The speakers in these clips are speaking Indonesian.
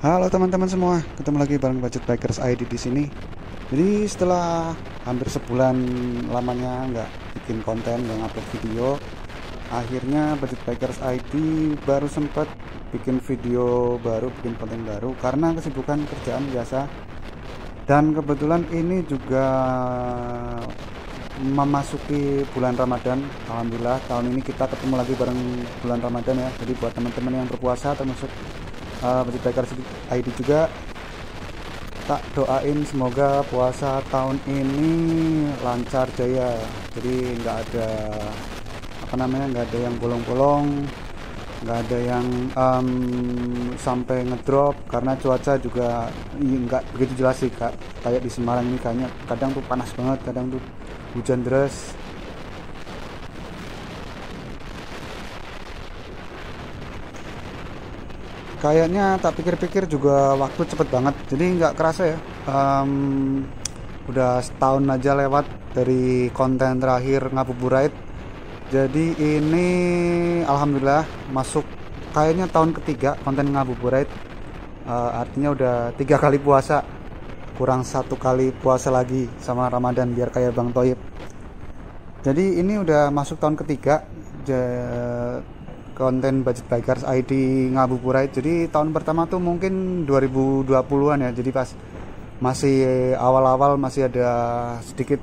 Halo teman-teman semua, ketemu lagi bareng Budget Bikers ID di sini. Jadi setelah hampir sebulan lamanya nggak bikin konten, nggak ngupload video, akhirnya Budget Bikers ID baru sempat bikin video baru, bikin konten baru karena kesibukan kerjaan biasa. Dan kebetulan ini juga memasuki bulan Ramadan. Alhamdulillah tahun ini kita ketemu lagi bareng bulan Ramadan ya. Jadi buat teman-teman yang berpuasa termasuk Budget Bikers ID juga, tak doain semoga puasa tahun ini lancar jaya. Jadi nggak ada nggak ada yang bolong-bolong, nggak ada yang sampai ngedrop karena cuaca juga nggak begitu jelas sih kak. Kayak di Semarang ini kayaknya kadang tuh panas banget, kadang tuh hujan deras. Kayaknya tak pikir-pikir juga waktu cepet banget, jadi nggak kerasa ya. Udah setahun aja lewat dari konten terakhir ngabuburit. Jadi ini alhamdulillah masuk kayaknya tahun ketiga konten ngabuburit. Artinya udah 3 kali puasa, kurang 1 kali puasa lagi sama Ramadan biar kayak Bang Toyib. Jadi ini udah masuk tahun ketiga konten Budget Bikers ID ngabuburit. Jadi tahun pertama tuh mungkin 2020-an ya. Jadi pas masih awal-awal masih ada sedikit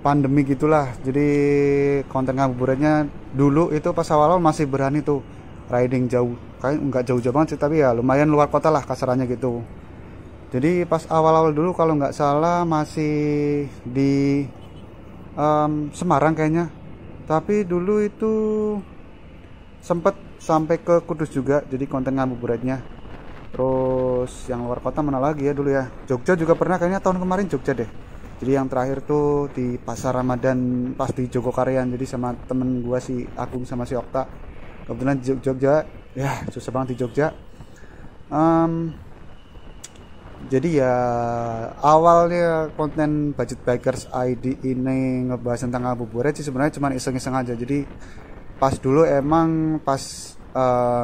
pandemi gitulah. Jadi konten ngabuburitnya dulu itu pas awal-awal masih berani tuh riding jauh. Kayak nggak jauh-jauh banget sih, tapi ya lumayan luar kota lah kasarannya gitu. Jadi pas awal-awal dulu kalau nggak salah masih di Semarang kayaknya. Tapi dulu itu sempet sampai ke Kudus juga, jadi konten ngabuburitnya. Terus yang luar kota mana lagi ya dulu ya, Jogja juga pernah kayaknya tahun kemarin Jogja deh. Jadi yang terakhir tuh di Pasar Ramadan pas di Jogokarian, jadi sama temen gua si Agung sama si Okta. Kebetulan Jogja, ya susah banget di Jogja. Jadi ya awalnya konten Budget Bikers ID ini ngebahas tentang ngabuburit sih sebenarnya cuma iseng-iseng aja. Jadi pas dulu emang pas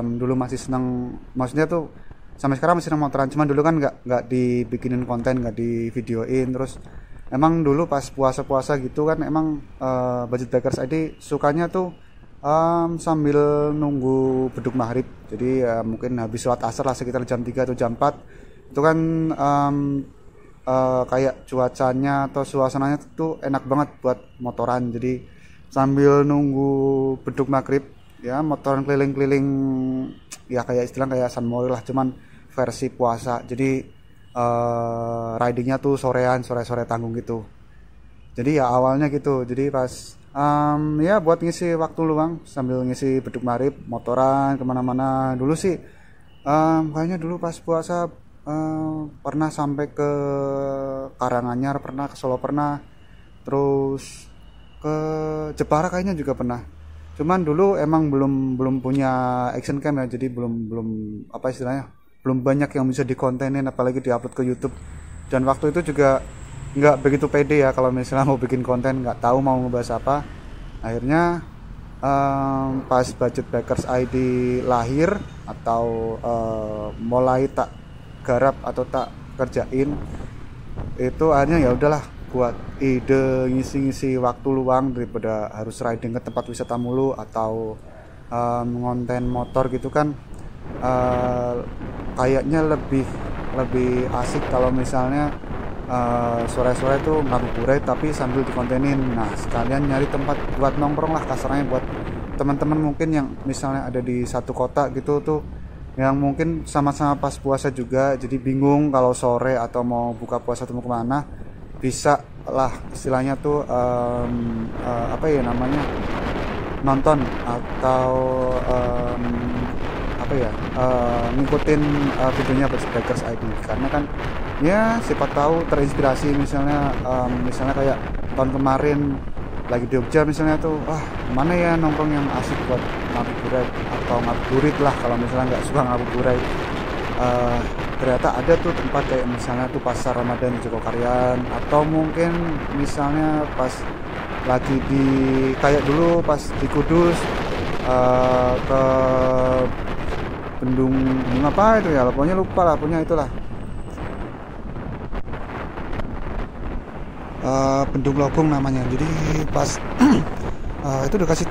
dulu masih seneng, maksudnya tuh sampai sekarang masih seneng motoran, cuman dulu kan nggak dibikinin konten, nggak di videoin. Terus emang dulu pas puasa-puasa gitu kan emang Budget Bikers ID sukanya tuh sambil nunggu beduk maghrib. Jadi mungkin habis sholat asar lah sekitar jam 3 atau jam 4 itu kan kayak cuacanya atau suasananya tuh enak banget buat motoran. Jadi sambil nunggu beduk maghrib ya motoran keliling-keliling, ya kayak istilah kayak San Mori lah, cuman versi puasa. Jadi ridingnya tuh sore-sore tanggung gitu. Jadi ya awalnya gitu, jadi pas ya buat ngisi waktu luang sambil ngisi beduk maghrib motoran kemana-mana. Dulu sih kayaknya dulu pas puasa pernah sampai ke Karanganyar, pernah ke Solo, pernah terus ke Jepara kayaknya juga pernah. Cuman dulu emang belum punya action cam ya, jadi belum apa istilahnya, belum banyak yang bisa dikontenin apalagi diupload ke YouTube. Dan waktu itu juga nggak begitu pede ya kalau misalnya mau bikin konten, nggak tahu mau ngebahas apa. Akhirnya pas Budget Bikers ID lahir atau mulai tak garap atau tak kerjain, itu akhirnya ya udahlah buat ide ngisi-ngisi waktu luang daripada harus riding ke tempat wisata mulu atau ngonten motor gitu kan. Kayaknya lebih asik kalau misalnya sore-sore tuh ngabuburit tapi sambil dikontenin. Nah sekalian nyari tempat buat nongkrong lah kasarnya, buat teman-teman mungkin yang misalnya ada di satu kota gitu tuh, yang mungkin sama-sama pas puasa juga, jadi bingung kalau sore atau mau buka puasa atau mau kemana. Bisa lah istilahnya tuh nonton atau ngikutin videonya Budget Bikers ID, karena kan ya siapa tahu terinspirasi. Misalnya kayak tahun kemarin lagi di Jogja misalnya tuh, mana ya nongkrong yang asik buat ngabuburit atau ngabuburit lah kalau misalnya nggak suka ngabuburit. Ternyata ada tuh tempat kayak misalnya tuh Pasar Ramadan di Jogokarian, atau mungkin misalnya pas lagi di kayak dulu pas di Kudus ke bendung bendung apa itu ya, pokoknya lupa lah, pokoknya itulah. Bendung Logong namanya. Jadi pas itu dikasih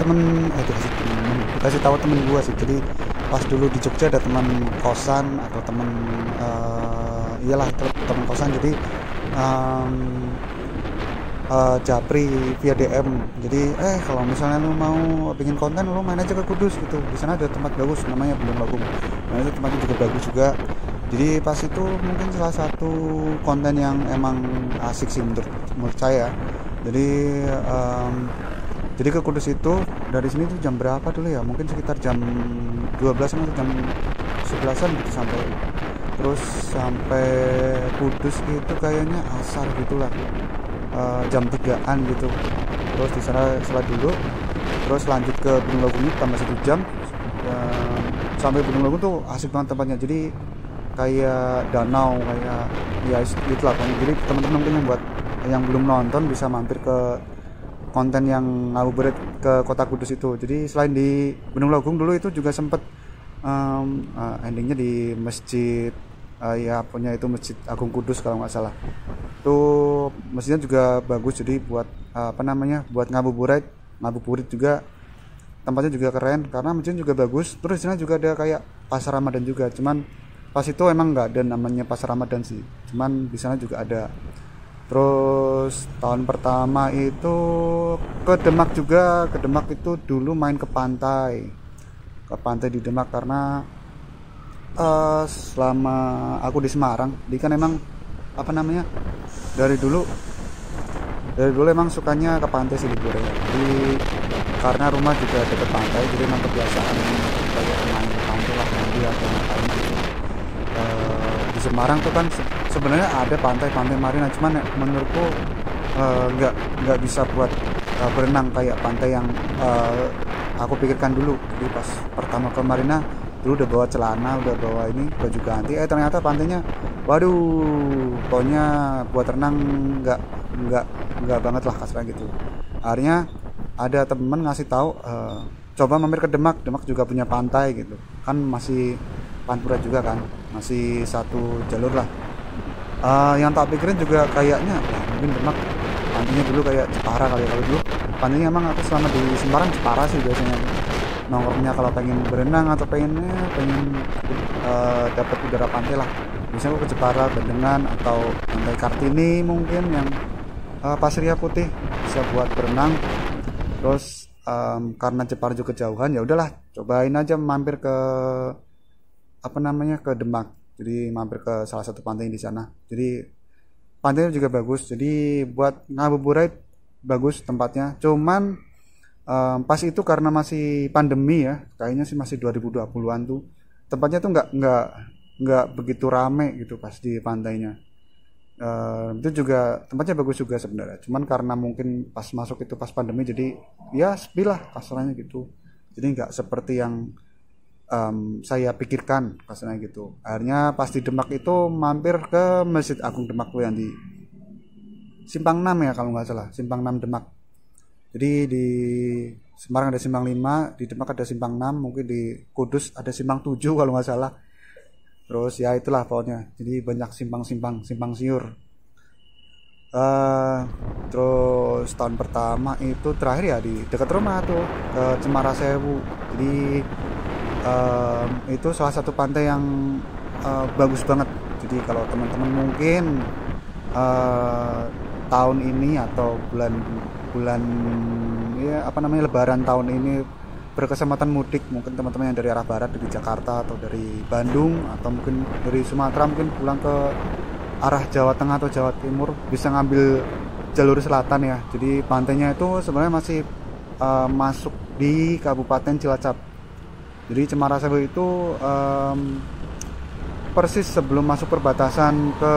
tahu temen gue sih. Jadi pas dulu di Jogja ada teman kosan atau teman iyalah teman kosan, jadi japri via DM. Jadi kalau misalnya lu mau bikin konten, lu main aja ke Kudus gitu, di sana ada tempat bagus namanya Bendung Logong. Nah itu tempatnya juga bagus juga. Jadi pas itu mungkin salah satu konten yang emang asik sih menurut saya. Jadi ke Kudus itu dari sini tuh jam berapa dulu ya, mungkin sekitar jam 12 atau jam 11an gitu, sampai Kudus itu kayaknya asar gitulah, jam 3an gitu. Terus di sana sholat dulu, terus lanjut ke Gunung Logong tambah 1 jam. Sampai Gunung Logong tuh asik banget tempatnya, jadi kayak danau, kayak ya itulah. Jadi teman-teman mungkin yang belum nonton bisa mampir ke konten yang ngabuburit ke kota Kudus itu. Jadi selain di Gunung Logong dulu itu juga sempet endingnya di masjid, ya punya itu Masjid Agung Kudus kalau nggak salah. Itu masjidnya juga bagus, jadi buat buat ngabuburit juga. Tempatnya juga keren karena masjidnya juga bagus. Terus di sana juga ada kayak pasar Ramadan juga, cuman pas itu emang nggak ada namanya pasar Ramadan sih, cuman di sana juga ada. Terus tahun pertama itu ke Demak juga. Ke Demak itu dulu main ke pantai di Demak karena selama aku di Semarang, dia kan emang dari dulu emang sukanya ke pantai sih liburnya. Jadi karena rumah juga deket pantai, jadi emang kebiasaan kayak main ke pantai lah, mandi atau ngapain gitu. Di Semarang tuh kan sebenarnya ada pantai marina, cuman menurutku nggak bisa buat berenang kayak pantai yang aku pikirkan dulu. Jadi pas pertama ke marina dulu udah bawa celana, udah bawa ini baju ganti, ternyata pantainya waduh, pokoknya buat renang nggak banget lah kasarnya gitu. Akhirnya ada temen ngasih tahu, coba mampir ke Demak juga punya pantai gitu kan, masih Pantura juga kan, masih satu jalur lah. Yang tak pikirin juga kayaknya mungkin Demak pantainya dulu kayak Jepara kali. Kalau dulu pantainya emang aku selama di Semarang Jepara sih biasanya nongkrongnya kalau pengen berenang atau pengen dapat udara pantai lah. Biasanya aku ke Jepara, Bendengan, atau Pantai Kartini mungkin yang pasirnya putih bisa buat berenang. Terus karena Jepara juga jauhan, ya udahlah cobain aja mampir ke ke Demak. Jadi mampir ke salah satu pantai di sana. Jadi pantainya juga bagus. Jadi buat ngabuburit bagus tempatnya. Cuman pas itu karena masih pandemi ya, kayaknya sih masih 2020-an tuh. Tempatnya tuh nggak begitu rame gitu pas di pantainya. Itu juga tempatnya bagus juga sebenarnya. Cuman karena mungkin pas masuk itu pas pandemi, jadi ya sepi lah kasarnya gitu. Jadi nggak seperti yang saya pikirkan kasarnya gitu. Akhirnya pas di Demak itu mampir ke Masjid Agung Demak tuh yang di Simpang 6 ya kalau nggak salah, Simpang 6 Demak. Jadi di Semarang ada Simpang 5, di Demak ada Simpang 6, mungkin di Kudus ada Simpang 7 kalau nggak salah. Terus ya itulah pokoknya. Jadi banyak simpang siur. Terus tahun pertama itu terakhir ya di dekat rumah tuh, ke Cemara Sewu. Jadi itu salah satu pantai yang bagus banget. Jadi kalau teman-teman mungkin tahun ini atau bulan ya Lebaran tahun ini berkesempatan mudik, mungkin teman-teman yang dari arah barat, dari Jakarta atau dari Bandung atau mungkin dari Sumatera, mungkin pulang ke arah Jawa Tengah atau Jawa Timur, bisa ngambil jalur selatan ya. Jadi pantainya itu sebenarnya masih masuk di Kabupaten Cilacap. Jadi Cemara Sewu itu persis sebelum masuk perbatasan ke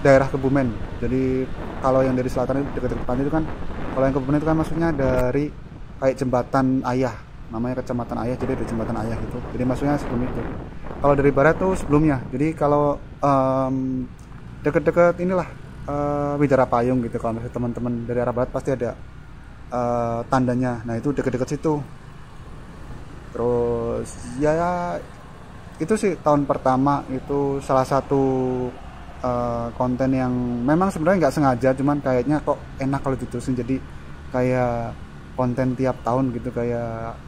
daerah Kebumen. Jadi kalau yang dari selatan itu dekat-dekat pantai itu kan, kalau yang Kebumen itu kan maksudnya dari kayak jembatan Ayah, namanya Kecamatan Ayah, jadi ada jembatan Ayah gitu. Jadi maksudnya sebelum itu. Kalau dari barat tuh sebelumnya. Jadi kalau deket-deket inilah Widara Payung gitu. Kalau misalnya teman-teman dari arah barat pasti ada tandanya. Nah itu deket-deket situ. Terus ya itu sih tahun pertama itu salah satu konten yang memang sebenarnya nggak sengaja, cuman kayaknya kok enak kalau diterusin, jadi kayak konten tiap tahun gitu, kayak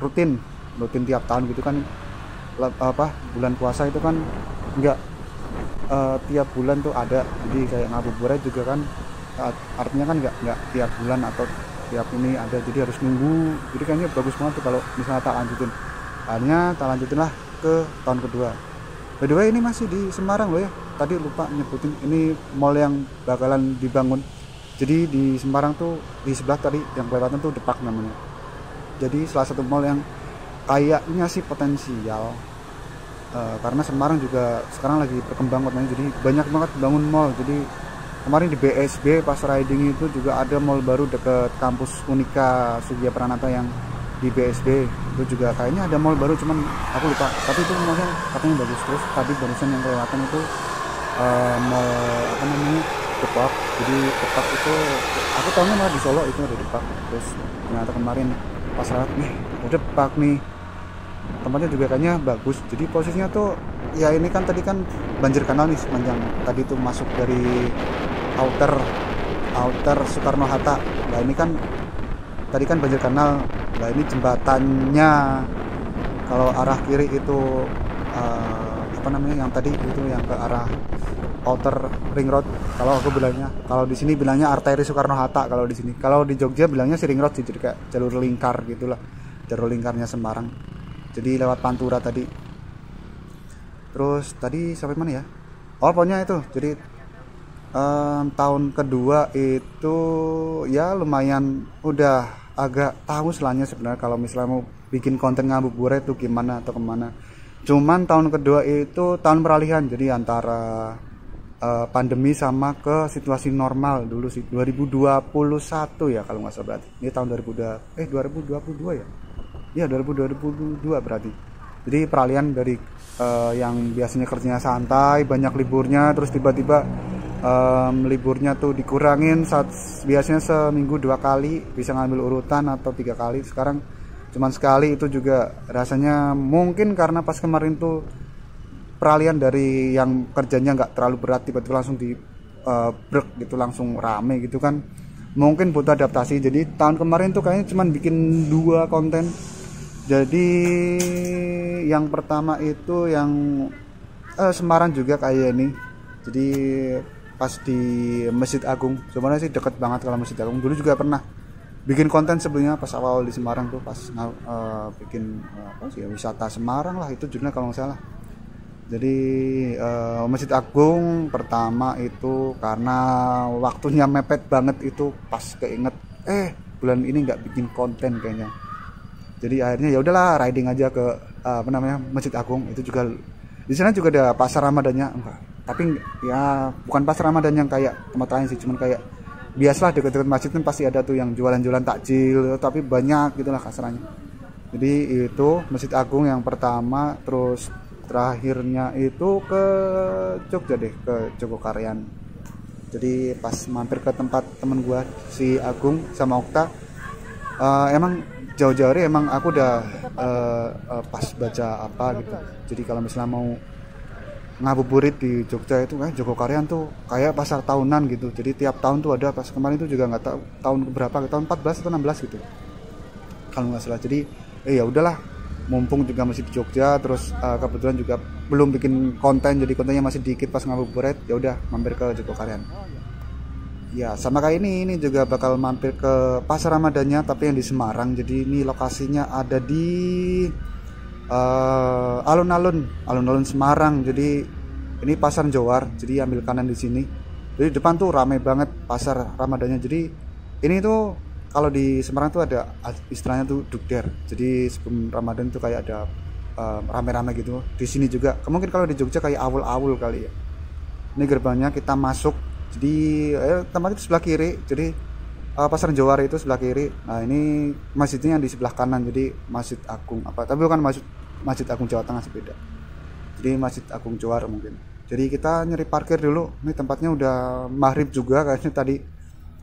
rutin tiap tahun gitu kan. Bulan puasa itu kan nggak tiap bulan tuh ada, jadi kayak ngabuburit juga kan artinya kan nggak tiap bulan atau tiap ini ada, jadi harus nunggu. Jadi kayaknya bagus banget tuh kalau misalnya tak lanjutin. Akhirnya tak lanjutin lah ke tahun kedua. By the way, ini masih di Semarang loh ya, tadi lupa nyebutin, ini mall yang bakalan dibangun. Jadi di Semarang tuh di sebelah tadi yang kelewatan tuh Depak namanya. Jadi salah satu mall yang kayaknya sih potensial, karena Semarang juga sekarang lagi berkembang kotanya, jadi banyak banget bangun mall. Jadi kemarin di BSB pas riding itu juga ada mall baru deket kampus Unika Sugiya Pranata yang di BSB itu juga kayaknya ada mall baru, cuman aku lupa, tapi itu mallnya katanya bagus. Terus tadi barusan yang kelewatan itu mall apa namanya Depak. Jadi Depak itu aku tahunya malah di Solo itu ada Depak, terus ternyata kemarin pas lewat nih ada Depak nih, tempatnya juga kayaknya bagus. Jadi posisinya tuh ya ini kan tadi kan banjir kanal nih sepanjang tadi tuh masuk dari outer Soekarno Hatta. Nah ini kan tadi kan banjir kanal, nah ini jembatannya kalau arah kiri itu apa namanya yang tadi itu yang ke arah outer ring road kalau aku bilangnya. Kalau di sini bilangnya arteri Soekarno Hatta kalau di sini. Kalau di Jogja bilangnya si ring road sih, jadi kayak jalur lingkar gitulah, jalur lingkarnya Semarang. Jadi lewat Pantura tadi. Terus tadi sampai mana ya? Oh pokoknya itu. Jadi tahun kedua itu ya lumayan udah agak tahu selanya sebenarnya kalau misalnya mau bikin konten ngabuburit tuh gimana atau kemana. Cuman tahun kedua itu tahun peralihan, jadi antara pandemi sama ke situasi normal dulu sih, 2021 ya kalau nggak salah berarti. Ini tahun 2022 ya? Ya 2022 berarti. Jadi peralihan dari yang biasanya kerjanya santai, banyak liburnya, terus tiba-tiba liburnya tuh dikurangin, saat biasanya seminggu 2 kali bisa ngambil urutan atau 3 kali, sekarang cuman sekali. Itu juga rasanya mungkin karena pas kemarin tuh peralihan dari yang kerjanya nggak terlalu berat tiba-tiba langsung di break gitu, langsung rame gitu kan, mungkin butuh adaptasi. Jadi tahun kemarin tuh kayaknya cuman bikin 2 konten. Jadi yang pertama itu yang Semarang juga kayak ini, jadi pas di Masjid Agung. Sebenarnya sih deket banget kalau Masjid Agung. Dulu juga pernah bikin konten sebelumnya pas awal di Semarang tuh, pas bikin apa sih ya, wisata Semarang lah itu judulnya kalau nggak salah. Jadi Masjid Agung pertama itu karena waktunya mepet banget, itu pas keinget bulan ini nggak bikin konten kayaknya. Jadi akhirnya ya udahlah riding aja ke apa namanya Masjid Agung. Itu juga di sana juga ada pasar Ramadannya, enggak, tapi ya bukan pasar Ramadan yang kayak tempat lain sih, cuman kayak biasalah deket-deket masjid kan pasti ada tuh yang jualan-jualan takjil, tapi banyak gitulah kasarannya. Jadi itu Masjid Agung yang pertama. Terus terakhirnya itu ke Jogja deh, ke Jogokarian. Jadi pas mampir ke tempat temen gua si Agung sama Okta, emang jauh-jauh hari emang aku udah pas baca apa gitu. Jadi kalau misalnya mau ngabuburit di Jogja itu kan Jogokarian tuh kayak pasar tahunan gitu. Jadi tiap tahun tuh ada, pas kemarin itu juga nggak tahu tahun berapa, tahun 14 atau 16 gitu kalau nggak salah. Jadi ya udahlah, mumpung juga masih di Jogja, terus kebetulan juga belum bikin konten, jadi kontennya masih dikit pas ngabuburit, ya udah mampir ke Jogokarian. Ya sama kayak ini juga bakal mampir ke pasar Ramadannya tapi yang di Semarang. Jadi ini lokasinya ada di alun-alun Semarang. Jadi ini pasar Jowar, jadi ambil kanan di sini. Jadi depan tuh ramai banget pasar Ramadannya. Jadi ini tuh kalau di Semarang tuh ada istilahnya tuh dukder. Jadi sebelum Ramadan tuh kayak ada rame-rame gitu. Di sini juga mungkin kalau di Jogja kayak awul-awul kali ya. Ini gerbangnya, kita masuk. Jadi tempat itu sebelah kiri. Jadi pasar Jowar itu sebelah kiri. Nah ini masjidnya yang di sebelah kanan, jadi Masjid Agung apa, tapi bukan Masjid Agung Jawa Tengah, beda. Jadi Masjid Agung Jowar mungkin. Jadi kita nyari parkir dulu. Ini tempatnya udah maghrib juga kayaknya tadi,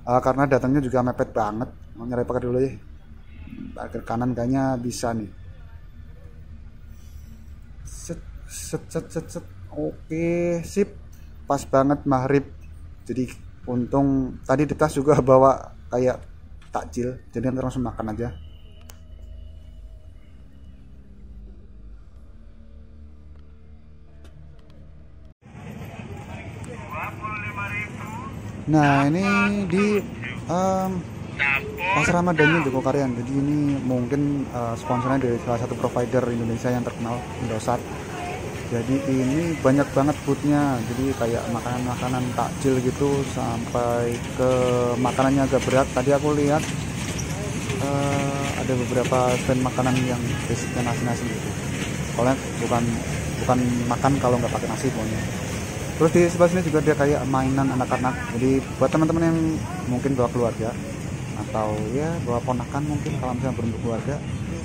karena datangnya juga mepet banget. Mau nyari parkir dulu ya. Parkir kanan kayaknya bisa nih. set set set set. Oke, sip, pas banget maghrib. Jadi untung tadi di tas juga bawa kayak takjil, jadi nanti langsung makan aja. Nah ini di Pasar Ramadannya Joko Karyan. Jadi ini mungkin sponsornya dari salah satu provider Indonesia yang terkenal, Indosat. Jadi ini banyak banget foodnya, jadi kayak makanan-makanan takjil gitu sampai ke makanannya agak berat. Tadi aku lihat ada beberapa stand makanan yang basicnya nasi-nasi gitu. Soalnya bukan makan kalau nggak pakai nasi pokoknya. Terus di sebelah sini juga ada kayak mainan anak-anak. Jadi buat teman-teman yang mungkin bawa keluarga atau ya bawa ponakan, mungkin kalau misalnya belum berkeluarga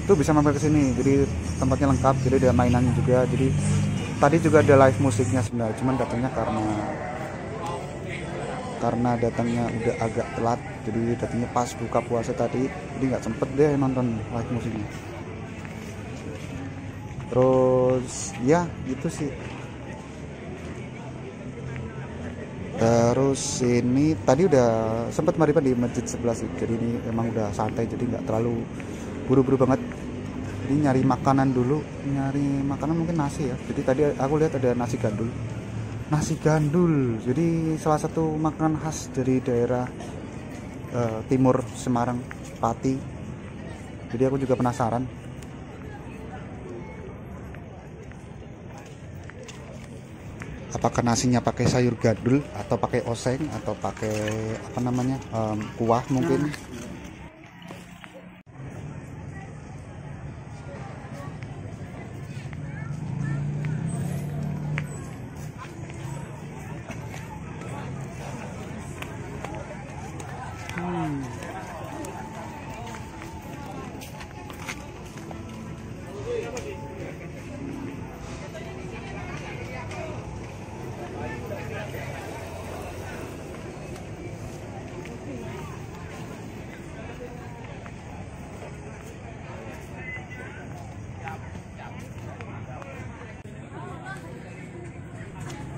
itu bisa mampir ke sini. Jadi tempatnya lengkap, jadi ada mainannya juga. Jadi tadi juga ada live musiknya sebenarnya, cuman datangnya karena datangnya udah agak telat, jadi datangnya pas buka puasa tadi, jadi nggak sempet deh nonton live musiknya. Terus ya itu sih. Terus ini tadi udah sempat maripan di masjid sebelah sih, jadi ini emang udah santai, jadi nggak terlalu buru-buru banget. Ini nyari makanan dulu, mungkin nasi ya. Jadi tadi aku lihat ada nasi gandul, jadi salah satu makanan khas dari daerah timur Semarang, Pati. Jadi aku juga penasaran. Apakah nasinya pakai sayur gandul atau pakai oseng atau pakai apa namanya kuah mungkin.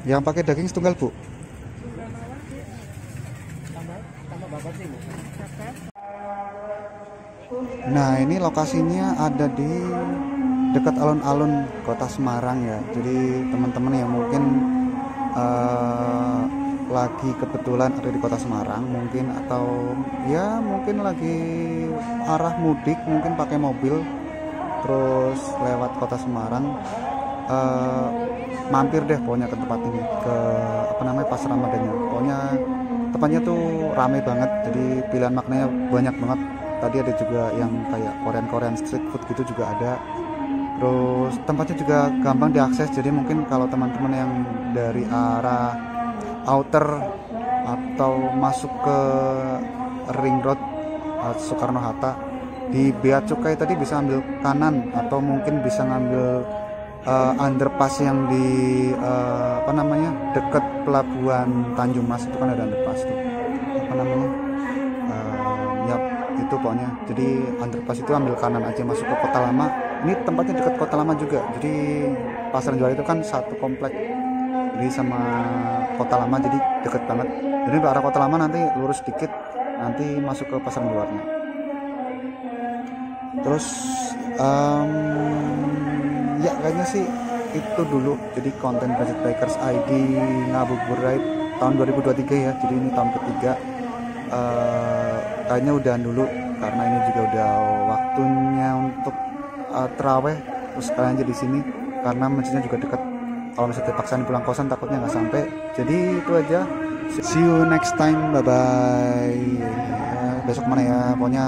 Yang pakai daging setunggal, Bu. Nah, ini lokasinya ada di dekat alun-alun Kota Semarang ya. Jadi teman-teman yang mungkin lagi kebetulan ada di Kota Semarang mungkin, atau ya mungkin lagi arah mudik, mungkin pakai mobil terus lewat Kota Semarang, mampir deh pokoknya ke tempat ini, ke apa namanya Pasar Ramadannya. Pokoknya tempatnya tuh rame banget, jadi pilihan makanannya banyak banget. Tadi ada juga yang kayak Korean street food gitu juga ada. Terus tempatnya juga gampang diakses, jadi mungkin kalau teman-teman yang dari arah outer atau masuk ke Ring Road Soekarno Hatta di Bea Cukai tadi bisa ambil kanan, atau mungkin bisa ngambil underpass yang di apa namanya dekat pelabuhan Tanjung Mas, itu kan ada underpass tuh, apa namanya ya itu pokoknya. Jadi underpass itu ambil kanan aja masuk ke Kota Lama. Ini tempatnya dekat Kota Lama juga, jadi Pasar Jual itu kan satu komplek jadi sama Kota Lama, jadi deket banget. Jadi ke arah Kota Lama nanti lurus dikit, nanti masuk ke Pasar Luarnya. Terus ya kayaknya sih itu dulu. Jadi konten Budget Bikers ID Ngabuburit tahun 2023 ya, jadi ini tahun ketiga. Kayaknya udahan dulu karena ini juga udah waktunya untuk terawih. Terus kalian aja di sini karena masjidnya juga dekat. Kalau misalnya terpaksa pulang kosan takutnya nggak sampai. Jadi itu aja. See you next time, bye bye. Besok mana ya, pokoknya